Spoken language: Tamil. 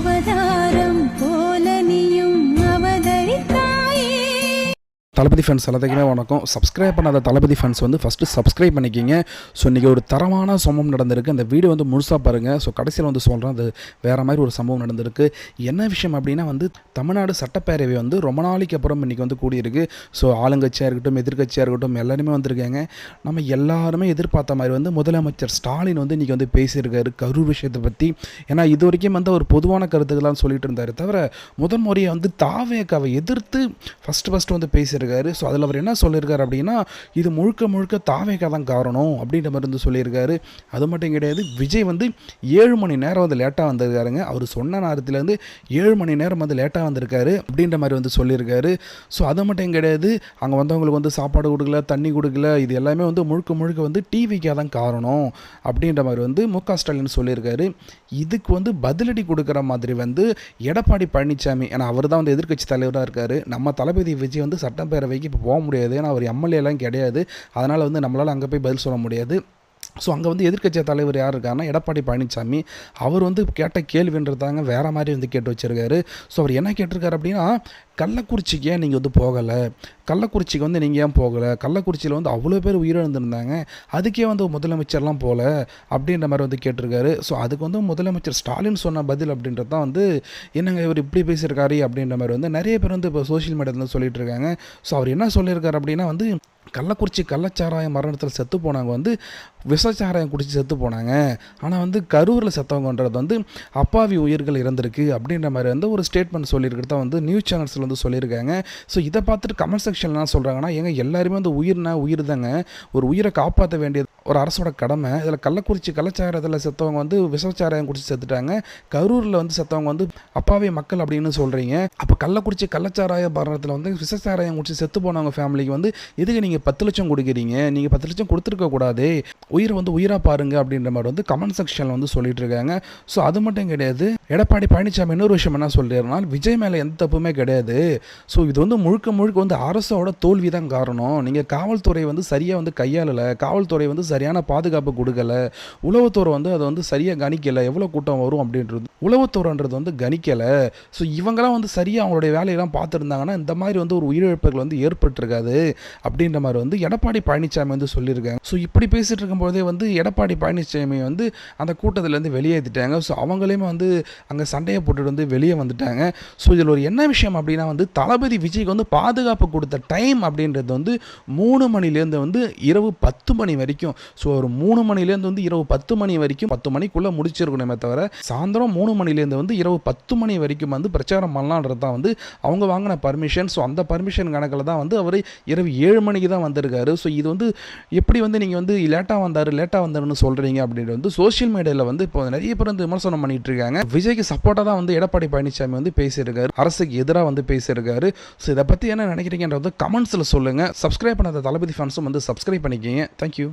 அவதாரம் போல நீயும் அவதரித்தாயே. தளபதி ஃபேன்ஸ் எல்லாத்துக்குமே வணக்கம். சப்ஸ்கிரைப் பண்ணாத தளபதி ஃபேன்ஸ் வந்து ஃபஸ்ட்டு சப்ஸ்கிரைப் பண்ணிக்கிங்க. ஸோ இன்றைக்கி ஒரு தரமான சம்பவம் நடந்திருக்கு. அந்த வீடியோ வந்து முழுசாக பாருங்கள். ஸோ கடைசியில் வந்து சொல்கிறேன், அது வேறு மாதிரி ஒரு சம்பவம் நடந்திருக்கு. என்ன விஷயம் அப்படின்னா வந்து தமிழ்நாடு சட்டப்பேரவை வந்து ரொம்ப நாளைக்கு அப்புறம் இன்றைக்கி வந்து கூடியிருக்கு. ஸோ ஆளுங்கட்சியாக இருக்கட்டும், எதிர்கட்சியாக இருக்கட்டும், எல்லாருமே வந்திருக்காங்க. நம்ம எல்லாருமே எதிர்பார்த்த மாதிரி வந்து முதலமைச்சர் ஸ்டாலின் வந்து இன்றைக்கி வந்து பேசியிருக்காரு கரூர் விஷயத்தை பற்றி. ஏன்னா இது வரைக்கும் வந்து ஒரு பொதுவான கருத்துக்கள்லாம் சொல்லிட்டு இருந்தார் தவிர முதன் முறையை வந்து தாவேக்காவை எதிர்த்து ஃபஸ்ட்டு வந்து பேசியிருக்காரு. ஸோ அதில் அவர் என்ன சொல்லியிருக்காரு அப்படின்னா, இது முழுக்க முழுக்க தாவேக்கா தான் காரணம் அப்படின்ற மாதிரி வந்து சொல்லியிருக்காரு. அது மட்டும் கிடையாது, விஜய் வந்து 7 மணி நேரம் வந்து லேட்டாக வந்திருக்காருங்க. அவர் சொன்ன நேரத்துலேருந்து 7 மணி நேரம் வந்து லேட்டாக வந்திருக்காரு அப்படின்ற மாதிரி வந்து சொல்லியிருக்காரு. ஸோ அது மட்டும் கிடையாது, அங்கே வந்தவங்களுக்கு வந்து சாப்பாடு கொடுக்கல, தண்ணி கொடுக்கல, இது எல்லாமே வந்து முழுக்க வந்து டிவிக்கா தான் காரணம் அப்படின்ற மாதிரி வந்து மு.க. ஸ்டாலின் சொல்லியிருக்காரு. இதுக்கு வந்து பதிலடி கொடுக்குற மாதிரி வந்து எடப்பாடி பழனிசாமி, ஏன்னா அவர் தான் வந்து எதிர்க்கட்சி தலைவராக இருக்கார். நம்ம தளபதி விஜய் வந்து சட்டப்பேரவைக்கு இப்போ போக முடியாது, ஏன்னா அவர் எம்எல்ஏலாம் கிடையாது. அதனால் வந்து நம்மளால் அங்கே போய் பதில் சொல்ல முடியாது. ஸோ அங்கே வந்து எதிர்க்கட்சி தலைவர் யார் இருக்காருன்னா எடப்பாடி பழனிசாமி. அவர் வந்து கேட்ட கேள்வின்றதாங்க வேறு மாதிரி வந்து கேட்டு வச்சுருக்காரு. ஸோ அவர் என்ன கேட்டிருக்காரு அப்படின்னா, கள்ளக்குறிச்சிக்கு ஏன் நீங்கள் வந்து போகலை, கள்ளக்குறிச்சிக்கு வந்து நீங்கள் ஏன் போகலை, கள்ளக்குறிச்சியில் வந்து அவ்வளோ பேர் உயிரிழந்திருந்தாங்க, அதுக்கே வந்து முதலமைச்சர்லாம் போகல அப்படின்ற மாதிரி வந்து கேட்டிருக்காரு. ஸோ அதுக்கு வந்து முதலமைச்சர் ஸ்டாலின் சொன்ன பதில் அப்படின்றது தான் வந்து, என்னங்க இவர் இப்படி பேசியிருக்காரு அப்படின்ற மாதிரி வந்து நிறைய பேர் வந்து இப்போ சோஷியல் மீடியாவில் வந்து சொல்லிட்டு இருக்காங்க. ஸோ அவர் என்ன சொல்லியிருக்காரு அப்படின்னா வந்து, கள்ளக்குறிச்சி கள்ளச்சாராய மரணத்தில் செத்து போனவங்க வந்து விஷச்சாராயம் குடிச்சு செத்து போனாங்க, ஆனால் வந்து கரூரில் செத்தவங்கன்றது வந்து அப்பாவி உயிர்கள் இறந்திருக்கு அப்படின்ற மாதிரி வந்து ஒரு ஸ்டேட்மெண்ட் சொல்லியிருக்கிறத வந்து நியூஸ் சேனல்ஸில் வந்து சொல்லியிருக்காங்க. ஸோ இதை பார்த்துட்டு கமெண்ட் செக்ஷன் என்ன சொல்கிறாங்கன்னா, ஏங்க எல்லாருமே வந்து உயிர் தாங்க, ஒரு உயிரை காப்பாற்ற வேண்டியது ஒரு அரசோட கடமை. இதில் கள்ளக்குறிச்சி கள்ளச்சாராயத்தில் செத்தவங்க வந்து விஷச்சாராயம் குடிச்சு செத்துட்டாங்க, கரூரில் வந்து செத்தவங்க வந்து அப்பாவி மக்கள் அப்படின்னு சொல்கிறீங்க. அப்போ கள்ளக்குறிச்சி கள்ளச்சாராய மரணத்தில் வந்து விஷச்சாராயம் குடிச்சு செத்து போனவங்க ஃபேமிலிக்கு வந்து எதுக்கு நீங்கள் 10 லட்சம் கொடுக்குறீங்க, நீங்கள் 10 லட்சம் கொடுத்துருக்க கூடாது, உயிரை வந்து உயிராக பாருங்க அப்படின்ற மாதிரி வந்து கமெண்ட் செக்ஷனில் வந்து சொல்லிட்டு இருக்காங்க. ஸோ அது மட்டும் கிடையாது, எடப்பாடி பழனிசாமி இன்னொரு விஷயம் என்ன சொல்லிடுறனா, விஜய் மேலே எந்த தப்புமே கிடையாது, ஸோ இது வந்து முழுக்க வந்து அரசோட தோல்வி தான் காரணம், நீங்கள் காவல்துறை வந்து சரியாக வந்து கையாளலை, காவல்துறை வந்து சரியான பாதுகாப்பு கொடுக்கல, உளவுத்துறை வந்து அதை வந்து சரியாக கணிக்கலை, எவ்வளோ கூட்டம் வரும் அப்படின்றது உளவுத்துறைன்றது வந்து கணிக்கலை. ஸோ இவங்களாம் வந்து சரியாக அவங்களுடைய வேலையெல்லாம் பார்த்துருந்தாங்கன்னா இந்த மாதிரி வந்து ஒரு உயிரிழப்புகள் வந்து ஏற்பட்டிருக்காது அப்படின்ற மாதிரி வந்து எடப்பாடி பழனிசாமி வந்து சொல்லியிருக்காங்க. ஸோ இப்படி பேசிகிட்டு இருக்கும்போதே வந்து எடப்பாடி பழனிசாமி வந்து அந்த கூட்டத்திலேருந்து வெளியேற்றிட்டாங்க. ஸோ அவங்களையுமே வந்து அங்கே சண்டையை போட்டுட்டு வந்து வெளியே வந்துட்டாங்க. ஸோ இதில் ஒரு என்ன விஷயம் அப்படின்னா வந்து, தளபதி விஜய்க்கு வந்து பாதுகாப்பு கொடுத்த டைம் அப்படின்றது வந்து 3 மணிலேருந்து வந்து இரவு 10 மணி வரைக்கும். ஸோ ஒரு 3 மணிலேருந்து வந்து இரவு 10 மணி வரைக்கும், 10 மணிக்குள்ளே முடிச்சிருக்கணுமே தவிர சாயந்தரம் 3 மணிலேருந்து வந்து இரவு 10 மணி வரைக்கும் வந்து பிரச்சாரம் பண்ணலான்றது தான் வந்து அவங்க வாங்கின பர்மிஷன். ஸோ அந்த பர்மிஷன் கணக்கில் தான் வந்து அவர் இரவு 7 மணிக்கு தான் வந்திருக்காரு. ஸோ இது வந்து எப்படி வந்து நீங்கள் வந்து லேட்டாக வந்தாருன்னு சொல்கிறீங்க அப்படின்றது வந்து சோஷியல் மீடியாவில் வந்து இப்போ நிறைய பேர் வந்து விமர்சனம் பண்ணிட்டு இருக்காங்க. விஜய்க்கு சப்போர்ட்டாக தான் வந்து எடப்பாடி பழனிசாமி வந்து பேசியிருக்காரு, அரசுக்கு எதிராக வந்து பேசியிருக்காரு. ஸோ இதை பற்றி என்ன நினைக்கிறீங்கன்றது கமெண்ட்ஸில் சொல்லுங்கள். சப்ஸ்கிரைப் பண்ணாத தளபதி ஃபேன்ஸும் வந்து சப்ஸ்கிரைப் பண்ணிக்கிங்க. தேங்க்யூ.